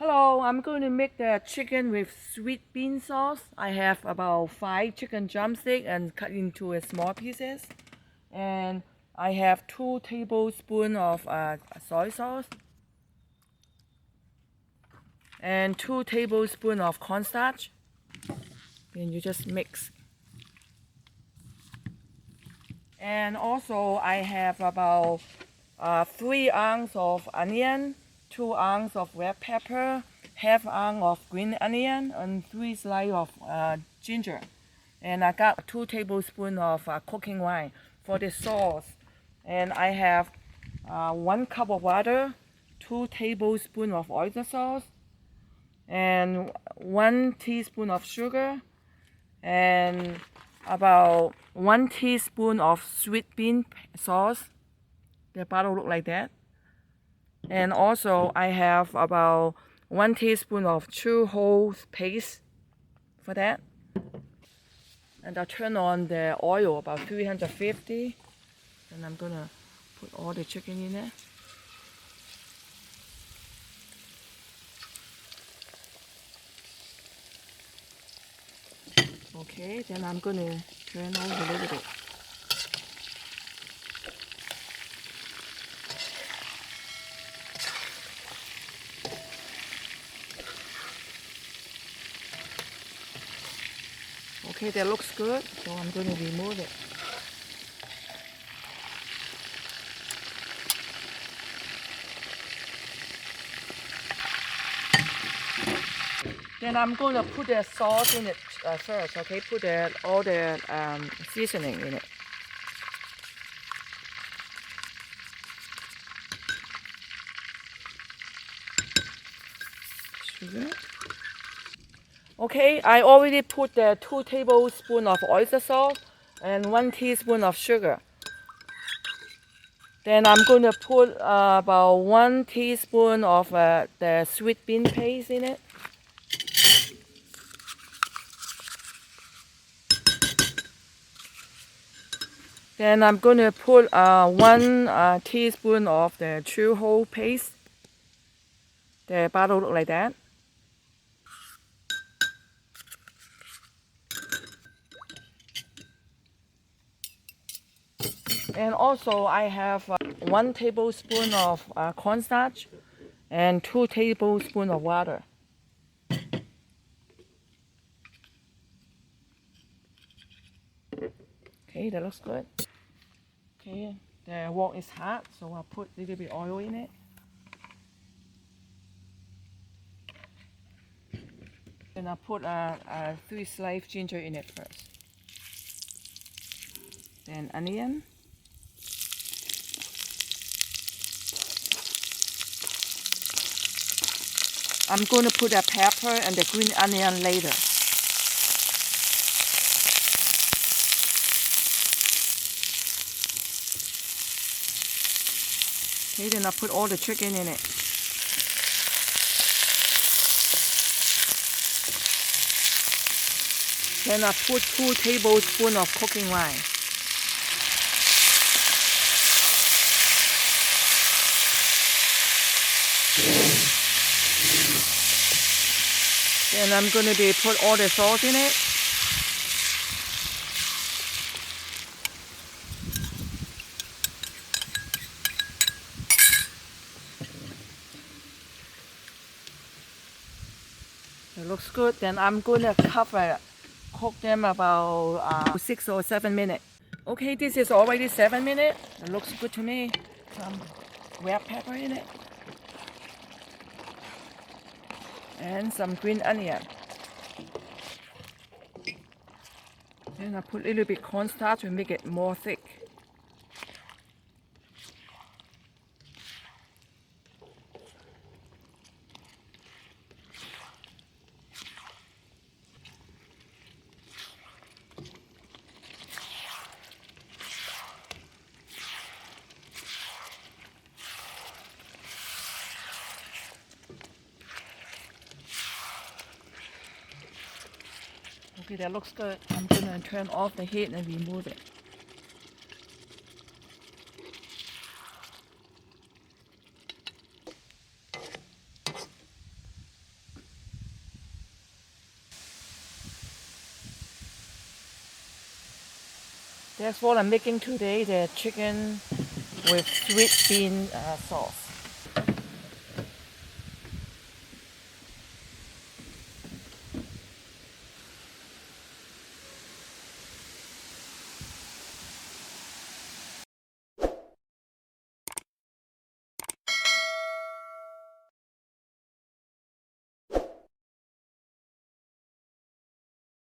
Hello, I'm going to make the chicken with sweet bean sauce. I have about 5 chicken drumsticks and cut into small pieces. And I have 2 tablespoons of soy sauce and 2 tablespoons of cornstarch. And you just mix. And also I have about 3 ounces of onion, 2 ounces of red pepper, half ounce of green onion, and 3 slices of ginger. And I got 2 tablespoons of cooking wine for the sauce. And I have 1 cup of water, 2 tablespoons of oyster sauce, and 1 teaspoon of sugar, and about 1 teaspoon of sweet bean sauce. The bottle look like that. And also I have about 1 teaspoon of true whole paste for that. And I'll turn on the oil about 350. And I'm gonna put all the chicken in there. Okay, then I'm gonna turn on a little bit. Okay, that looks good, so I'm gonna remove it. Then I'm gonna put the sauce in it first, okay? Put all the seasoning in it. Sugar. Okay, I already put the 2 tablespoons of oyster sauce and 1 teaspoon of sugar. Then I'm going to put about 1 teaspoon of the sweet bean paste in it. Then I'm going to put 1 teaspoon of the true whole paste. The bottle look like that. And also I have 1 tablespoon of cornstarch and 2 tablespoons of water. Okay, that looks good. Okay, the wok is hot, so I'll put a little bit oil in it. Then I'll put 3 slices ginger in it first. Then onion. I'm going to put the pepper and the green onion later. Okay, then I'll put all the chicken in it. Then I put 2 tablespoons of cooking wine. Then I'm going to put all the sauce in it. It looks good. Then I'm going to cook them about 6 or 7 minutes. Okay, this is already 7 minutes. It looks good to me. Some red pepper in it. And some green onion. Then I put a little bit cornstarch to make it more thick. Okay, that looks good. I'm gonna turn off the heat and remove it. That's what I'm making today, the chicken with sweet bean sauce.